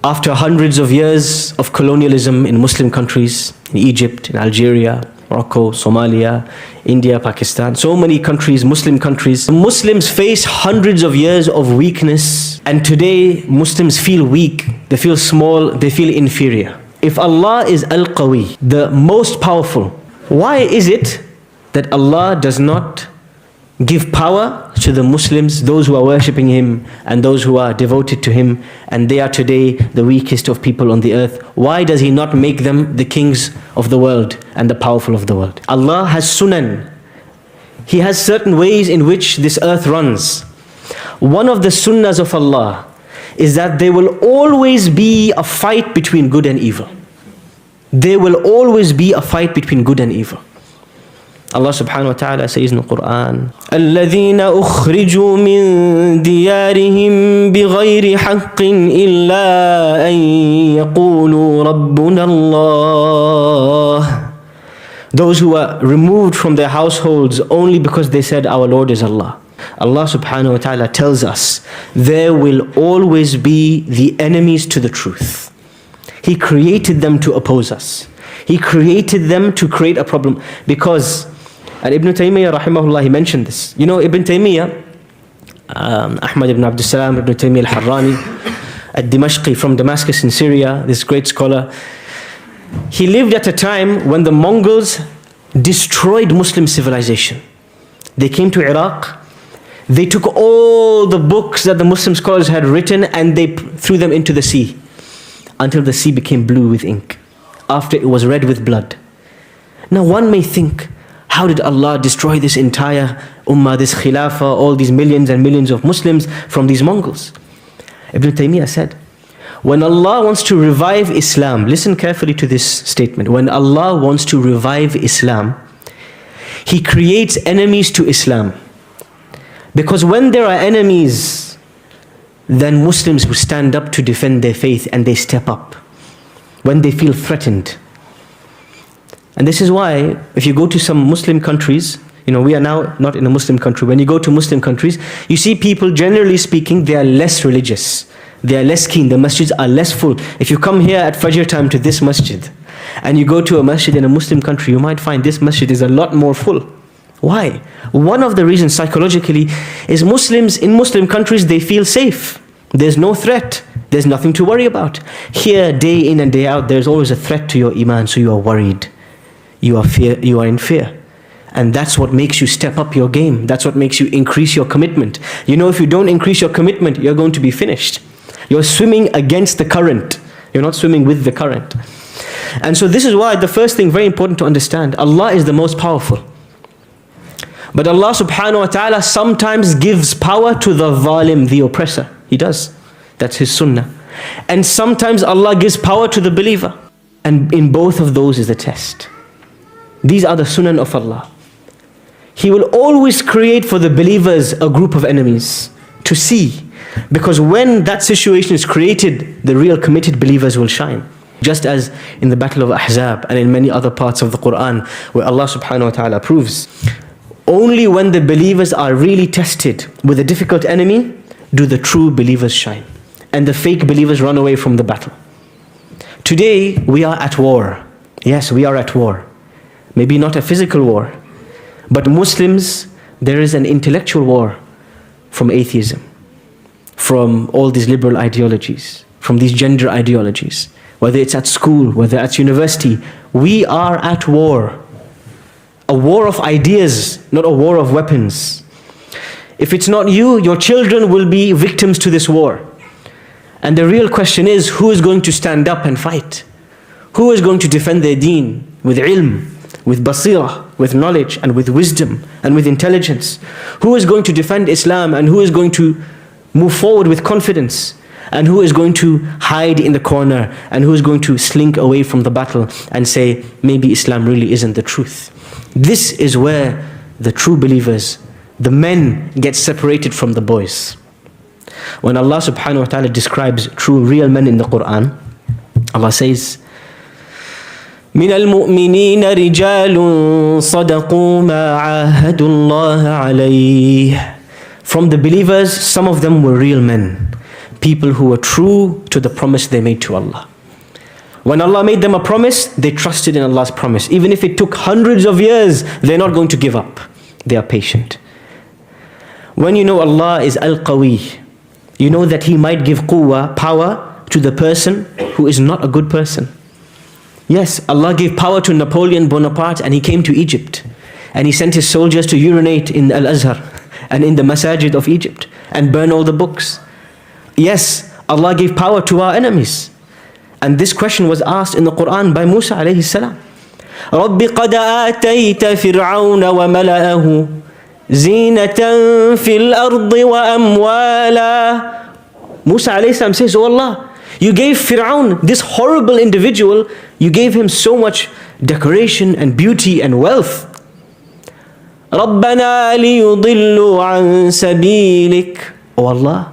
After hundreds of years of colonialism in Muslim countries, in Egypt, in Algeria, Morocco, Somalia, India, Pakistan, so many countries, Muslim countries, Muslims face hundreds of years of weakness, and today Muslims feel weak, they feel small, they feel inferior. If Allah is Al-Qawiyy, the most powerful, why is it that Allah does not give power to the Muslims, those who are worshipping Him and those who are devoted to Him, and they are today the weakest of people on the earth? Why does He not make them the kings of the world and the powerful of the world? Allah has sunan. He has certain ways in which this earth runs. One of the sunnahs of Allah is that there will always be a fight between good and evil. There will always be a fight between good and evil. Allah subhanahu wa ta'ala says in the Quran, الَّذِينَ أُخْرِجُوا مِن دِيَارِهِمْ بِغَيْرِ حَقٍّ إِلَّا أَن يَقُولُوا رَبُّنَا اللَّهُ. Those who are removed from their households only because they said, our Lord is Allah. Allah subhanahu wa ta'ala tells us, there will always be the enemies to the truth. He created them to oppose us. He created them to create a problem, because and Ibn Taymiyyah rahimahullah, he mentioned this. You know, Ibn Taymiyyah, Ahmad ibn Abdul Salam, Ibn Taymiyyah al-Harrani, al-Dimashqi from Damascus in Syria, this great scholar, he lived at a time when the Mongols destroyed Muslim civilization. They came to Iraq, they took all the books that the Muslim scholars had written and they threw them into the sea, until the sea became blue with ink, after it was red with blood. Now one may think, how did Allah destroy this entire ummah, this khilafah, all these millions and millions of Muslims from these Mongols? Ibn Taymiyyah said, when Allah wants to revive Islam, listen carefully to this statement, when Allah wants to revive Islam, He creates enemies to Islam. Because when there are enemies, then Muslims will stand up to defend their faith and they step up when they feel threatened. And this is why, if you go to some Muslim countries, you know, we are now not in a Muslim country. When you go to Muslim countries, you see people, generally speaking, they are less religious. They are less keen. The masjids are less full. If you come here at Fajr time to this masjid, and you go to a masjid in a Muslim country, you might find this masjid is a lot more full. Why? One of the reasons psychologically is Muslims in Muslim countries, they feel safe. There's no threat. There's nothing to worry about. Here, day in and day out, there's always a threat to your iman, so you are worried. You are in fear. And that's what makes you step up your game. That's what makes you increase your commitment. You know, if you don't increase your commitment, you're going to be finished. You're swimming against the current. You're not swimming with the current. And so this is why the first thing, very important to understand, Allah is the most powerful. But Allah subhanahu wa ta'ala sometimes gives power to the zalim, the oppressor. He does. That's His sunnah. And sometimes Allah gives power to the believer. And in both of those is the test. These are the sunan of Allah. He will always create for the believers a group of enemies to see. Because when that situation is created, the real committed believers will shine. Just as in the battle of Ahzab and in many other parts of the Quran, where Allah subhanahu wa ta'ala proves, only when the believers are really tested with a difficult enemy, do the true believers shine. And the fake believers run away from the battle. Today, we are at war. Yes, we are at war. Maybe not a physical war, but Muslims, there is an intellectual war from atheism, from all these liberal ideologies, from these gender ideologies, whether it's at school, whether it's university. We are at war. A war of ideas, not a war of weapons. If it's not you, your children will be victims to this war. And the real question is, who is going to stand up and fight? Who is going to defend their deen with ilm, with basirah, with knowledge and with wisdom and with intelligence? Who is going to defend Islam, and who is going to move forward with confidence? And who is going to hide in the corner, and who is going to slink away from the battle and say, maybe Islam really isn't the truth? This is where the true believers, the men, get separated from the boys. When Allah subhanahu wa ta'ala describes true, real men in the Quran, Allah says, مِنَ الْمُؤْمِنِينَ رِجَالٌ صَدَقُوا مَا عَاهَدُوا اللَّهَ عَلَيْهِ. From the believers, some of them were real men. people who were true to the promise they made to Allah. When Allah made them a promise, they trusted in Allah's promise. Even if it took hundreds of years, they're not going to give up. They are patient. When you know Allah is Al-Qawiyy, you know that He might give quwwah, power, to the person who is not a good person. Yes, Allah gave power to Napoleon Bonaparte and he came to Egypt. And he sent his soldiers to urinate in Al-Azhar and in the masajid of Egypt and burn all the books. Yes, Allah gave power to our enemies. And this question was asked in the Quran by Musa alayhi salam. رَبِّ قَدْ آتَيْتَ فِرْعَوْنَ وَمَلَأَهُ زِينَةً فِي الْأَرْضِ وَأَمْوَالًا. Musa alayhi salam says, oh Allah, you gave Fir'aun, this horrible individual, you gave him so much decoration and beauty and wealth. رَبَّنَا لِيُضِلُّوا عَنْ سَبِيلِكَ. Oh Allah,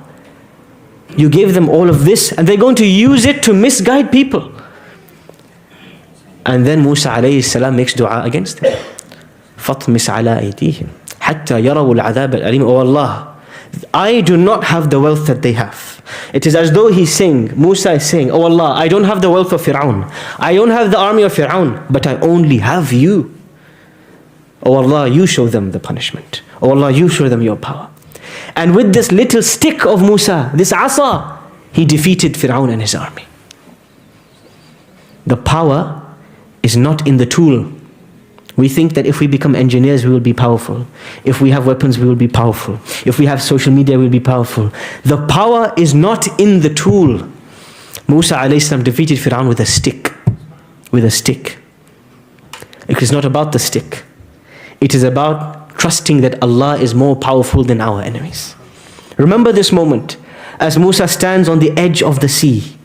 you gave them all of this and they're going to use it to misguide people. And then Musa alayhi salam makes dua against them. فَطْمِسْ عَلَىٰ أَيْدِيهِمْ حَتَّى يَرَوُا الْعَذَابَ الْأَلِيمَ. Oh Allah, I do not have the wealth that they have. It is as though he's saying, Musa is saying, oh Allah, I don't have the wealth of Fir'aun. I don't have the army of Fir'aun, but I only have you. Oh Allah, you show them the punishment. Oh Allah, you show them your power. And with this little stick of Musa, this asa, he defeated Fir'aun and his army. The power is not in the tool. We think that if we become engineers, we will be powerful. If we have weapons, we will be powerful. If we have social media, we will be powerful. The power is not in the tool. Musa alayhi salam defeated Fir'aun with a stick. With a stick. It is not about the stick. It is about trusting that Allah is more powerful than our enemies. Remember this moment as Musa stands on the edge of the sea.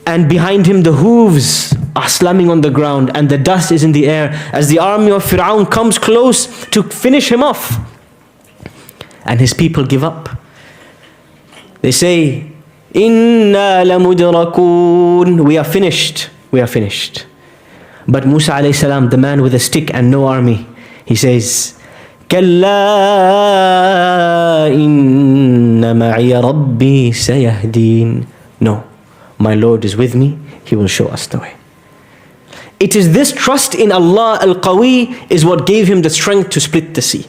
And behind him the hooves are slamming on the ground and the dust is in the air as the army of Fir'aun comes close to finish him off. And his people give up. They say, Inna lamudrakun. We are finished. We are finished. But Musa alayhi salam, the man with a stick and no army, he says, Kalla inna ma'iya rabbi sayahdeen. No. My Lord is with me, He will show us the way. It is this trust in Allah Al-Qawiyy is what gave him the strength to split the sea.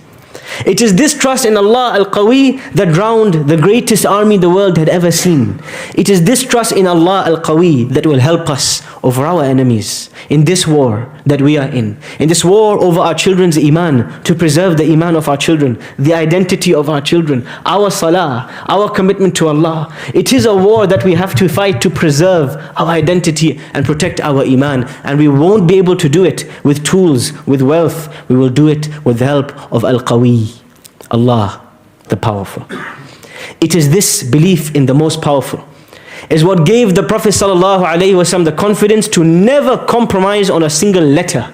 It is this trust in Allah Al-Qawiyy that drowned the greatest army the world had ever seen. It is this trust in Allah Al-Qawiyy that will help us over our enemies in this war that we are in this war over our children's iman, to preserve the iman of our children, the identity of our children, our salah, our commitment to Allah. It is a war that we have to fight to preserve our identity and protect our iman, and we won't be able to do it with tools, with wealth. We will do it with the help of Al-Qawiyy, Allah the powerful. It is this belief in the most powerful is what gave the Prophet ﷺ the confidence to never compromise on a single letter.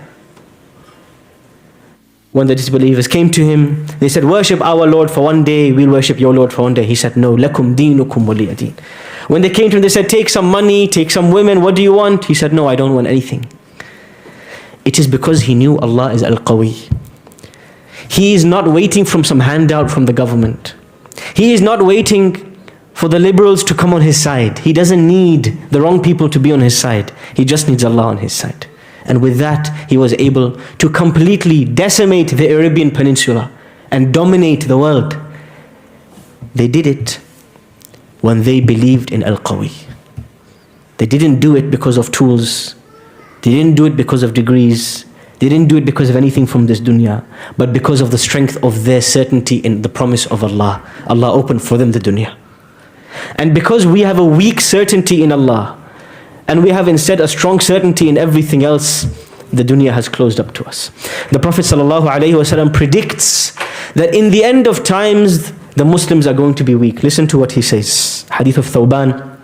When the disbelievers came to him, they said, worship our Lord for one day, we'll worship your Lord for one day. He said, no, lakum deenukum waliya deen. When they came to him, they said, take some money, take some women, what do you want? He said, no, I don't want anything. It is because he knew Allah is Al-Qawiyy. He is not waiting from some handout from the government. He is not waiting for the liberals to come on his side. He doesn't need the wrong people to be on his side. He just needs Allah on his side. And with that, he was able to completely decimate the Arabian Peninsula and dominate the world. They did it when they believed in Al-Qawiyy. They didn't do it because of tools. They didn't do it because of degrees. They didn't do it because of anything from this dunya, but because of the strength of their certainty in the promise of Allah. Allah opened for them the dunya. And because we have a weak certainty in Allah, and we have instead a strong certainty in everything else, the dunya has closed up to us. The Prophet ﷺ predicts that in the end of times, the Muslims are going to be weak. Listen to what he says. Hadith of Thawban.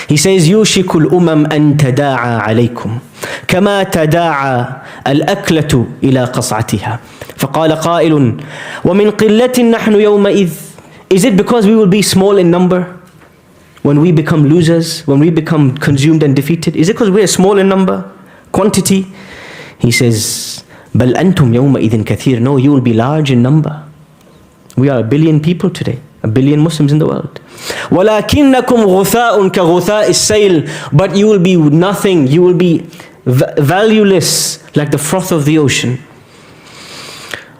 He says, يُوشِكُ الْأُمَمْ أَن تَدَاعَى عَلَيْكُمْ كَمَا تَدَاعَى الْأَكْلَةُ إِلَى قَصْعَتِهَا فَقَالَ قَائِلٌ وَمِنْ قِلَّةٍ نَحْنُ يَوْمَئِذٍ. Is it because we will be small in number when we become losers, when we become consumed and defeated? Is it because we are small in number, quantity? He says, بَلْ أَنْتُمْ يَوْمَئِذٍ كَثِيرٌ. No, you will be large in number. We are 1 billion people today, 1 billion Muslims in the world. وَلَكِنَّكُمْ غُثَاءٌ كَغُثَاءِ السَّيْلِ. But you will be nothing, you will be valueless like the froth of the ocean.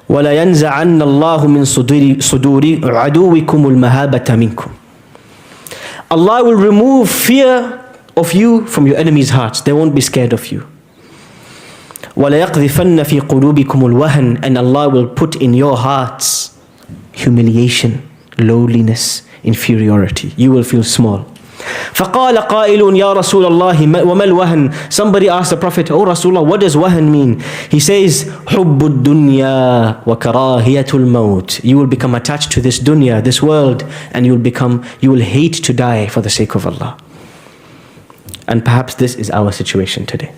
وَلَيَنْزَعَنَّ اللَّهُ مِنْ صُدُورِ عَدُوِّكُمُ الْمَهَابَةَ مِنْكُمْ. Allah will remove fear of you from your enemies' hearts. They won't be scared of you. وَلَيَقْذِفَنَّ فِي قُلُوبِكُمُ الْوَهْنَ. And Allah will put in your hearts humiliation, lowliness, inferiority. You will feel small. فَقَالَ قَائِلٌ يَا رَسُولَ اللَّهِ وَمَا الْوَهْنِ. Somebody asked the Prophet, "Oh Rasulullah, what does wahn mean?" He says, حُبُّ الدُّنْيَا وَكَرَاهِيَةُ الْمَوْتِ. You will become attached to this dunya, this world, and you will hate to die for the sake of Allah. And perhaps this is our situation today.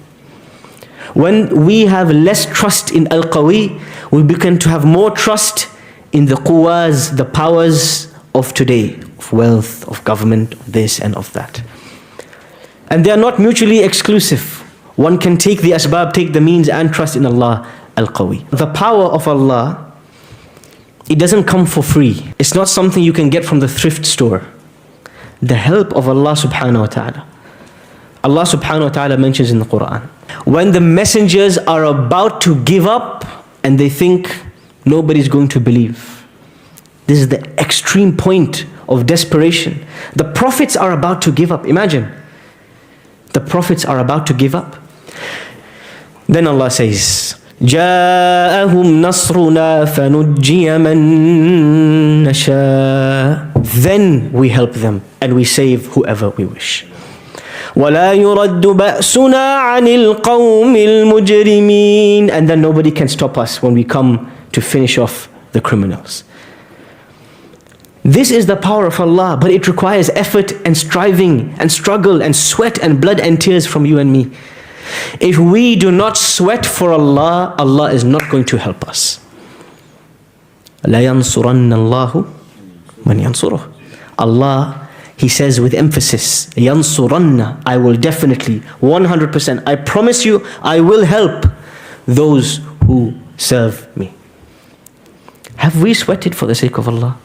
When we have less trust in Al-Qawiyy, we begin to have more trust in the quwas, the powers of today, of wealth, of government, of this and of that. And they are not mutually exclusive. One can take the asbab, take the means and trust in Allah Al-Qawiyy. The power of Allah, it doesn't come for free. It's not something you can get from the thrift store. The help of Allah subhanahu wa ta'ala. Allah subhanahu wa ta'ala mentions in the Quran, when the messengers are about to give up and they think nobody's going to believe. This is the extreme point of desperation. The prophets are about to give up. Imagine. The prophets are about to give up. Then Allah says, جَاءَهُمْ نَصْرُنَا فَنُجِّيَ مَن نَشَاءُ. Then we help them and we save whoever we wish. وَلَا يُرَدُّ بَأْسُنَا عَنِ الْقَوْمِ الْمُجْرِمِينَ. And then nobody can stop us when we come to finish off the criminals. This is the power of Allah, but it requires effort and striving and struggle and sweat and blood and tears from you and me. If we do not sweat for Allah, Allah is not going to help us. لَيَنْصُرَنَّ اللَّهُ مَنْ يَنْصُرُهُ. Allah, He says with emphasis, يَنْصُرَنَّ. I will definitely, 100%, I promise you, I will help those who serve me. Have we sweated for the sake of Allah?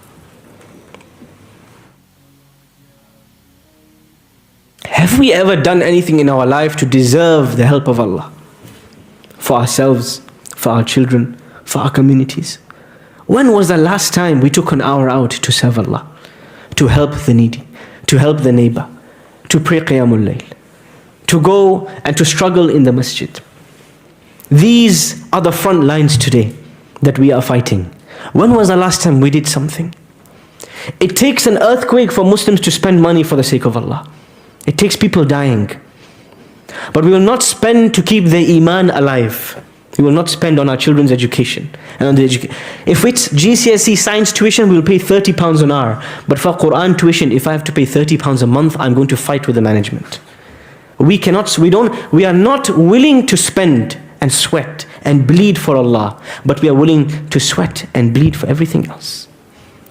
Have we ever done anything in our life to deserve the help of Allah? For ourselves, for our children, for our communities? When was the last time we took an hour out to serve Allah? To help the needy, to help the neighbor, to pray Qiyamul Layl, to go and to struggle in the masjid. These are the front lines today that we are fighting. When was the last time we did something? It takes an earthquake for Muslims to spend money for the sake of Allah. It takes people dying. But we will not spend to keep the iman alive. We will not spend on our children's education. And on the if it's GCSE science tuition, we will pay £30 an hour. But for Quran tuition, if I have to pay £30 a month, I'm going to fight with the management. We are not willing to spend and sweat and bleed for Allah, but we are willing to sweat and bleed for everything else.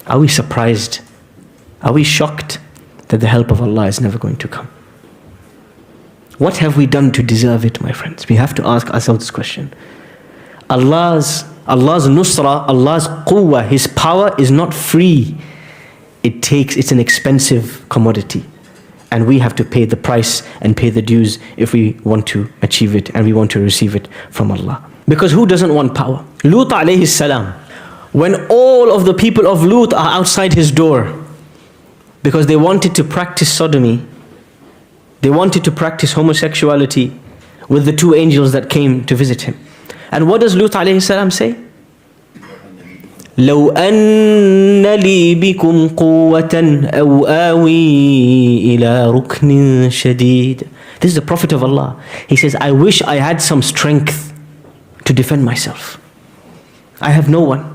Are we surprised? Are we shocked that the help of Allah is never going to come? What have we done to deserve it, my friends? We have to ask ourselves this question. Allah's nusra, Allah's quwwah, His power is not free. It's an expensive commodity. And we have to pay the price and pay the dues if we want to achieve it and we want to receive it from Allah. Because who doesn't want power? Lut alayhi salam, when all of the people of Lut are outside his door because they wanted to practice sodomy, they wanted to practice homosexuality with the two angels that came to visit him. And what does Lut alayhi salam say? لو أن لي بكم قوة أو آوي إلى ركن شديد. This is the Prophet of Allah. He says, I wish I had some strength to defend myself. I have no one.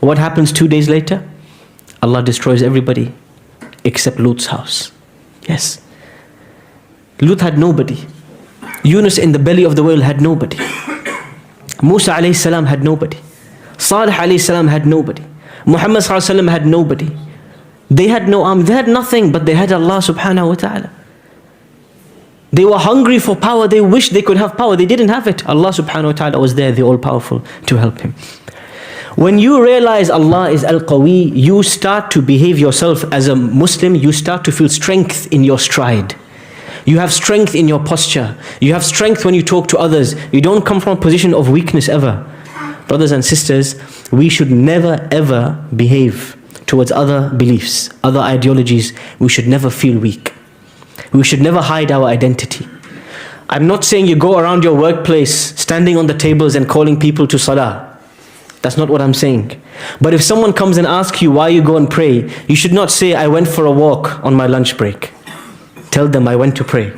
What happens 2 days later? Allah destroys everybody except Lut's house. Yes. Lut had nobody. Yunus in the belly of the whale had nobody. Musa alayhi salam had nobody. Salih alayhi salam had nobody. Muhammad sallallahu alayhi wasallam had nobody. They had no army, they had nothing, but they had Allah subhanahu wa ta'ala. They were hungry for power, they wished they could have power, they didn't have it. Allah subhanahu wa ta'ala was there, the all-powerful, to help him. When you realize Allah is Al-Qawiyy, you start to behave yourself as a Muslim, you start to feel strength in your stride. You have strength in your posture. You have strength when you talk to others. You don't come from a position of weakness ever. Brothers and sisters, we should never ever behave towards other beliefs, other ideologies. We should never feel weak. We should never hide our identity. I'm not saying you go around your workplace standing on the tables and calling people to salah. That's not what I'm saying. But if someone comes and asks you why you go and pray, you should not say, I went for a walk on my lunch break. Tell them I went to pray.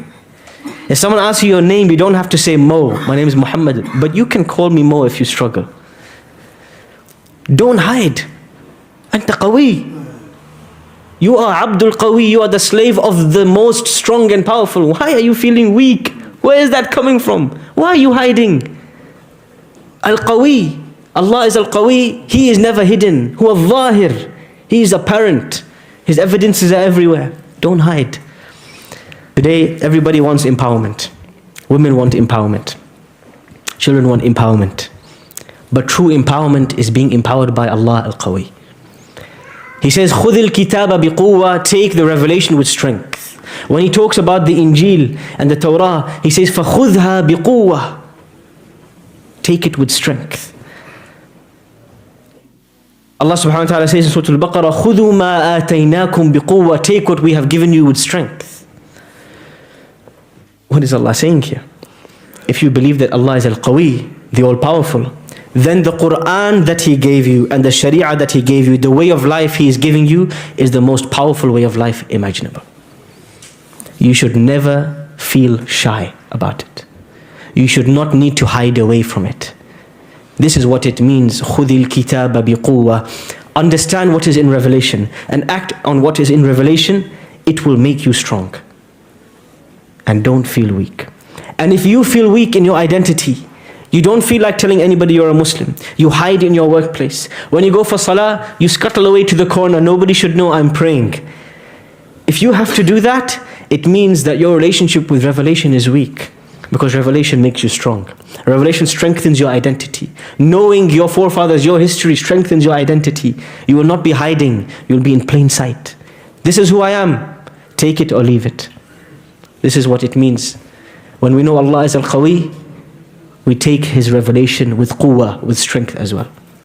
If someone asks you your name, you don't have to say Mo. My name is Muhammad. But you can call me Mo if you struggle. Don't hide. Anta Qawiyy. You are Abdul Qawiyy. You are the slave of the most strong and powerful. Why are you feeling weak? Where is that coming from? Why are you hiding? Al-Qawiyy. Allah is Al-Qawiyy. He is never hidden. Huwa al-Zahir. He is apparent. His evidences are everywhere. Don't hide. Today, everybody wants empowerment. Women want empowerment. Children want empowerment. But true empowerment is being empowered by Allah Al-Qawiyy. He says, خُذِ الْكِتَابَ بِقُوَّةٍ. Take the revelation with strength. When he talks about the Injil and the Torah, he says, فَخُذْهَا بِقُوَّةٍ. Take it with strength. Allah subhanahu wa ta'ala says in Surah Al-Baqarah, خُذُوا مَا آتَيْنَاكُمْ بِقُوَّةٍ. Take what we have given you with strength. What is Allah saying here? If you believe that Allah is Al-Qawiyy, the All-Powerful, then the Quran that He gave you and the Sharia that He gave you, the way of life He is giving you, is the most powerful way of life imaginable. You should never feel shy about it. You should not need to hide away from it. This is what it means, خُذِ الْكِتَابَ بِقُوَّةٍ. Understand what is in revelation and act on what is in revelation. It will make you strong. And don't feel weak. And if you feel weak in your identity, you don't feel like telling anybody you're a Muslim, you hide in your workplace. When you go for salah, you scuttle away to the corner, nobody should know I'm praying. If you have to do that, it means that your relationship with revelation is weak. Because revelation makes you strong. Revelation strengthens your identity. Knowing your forefathers, your history strengthens your identity. You will not be hiding, you will be in plain sight. This is who I am. Take it or leave it. This is what it means. When we know Allah is Al-Qawiyy, we take His revelation with quwwah, with strength as well.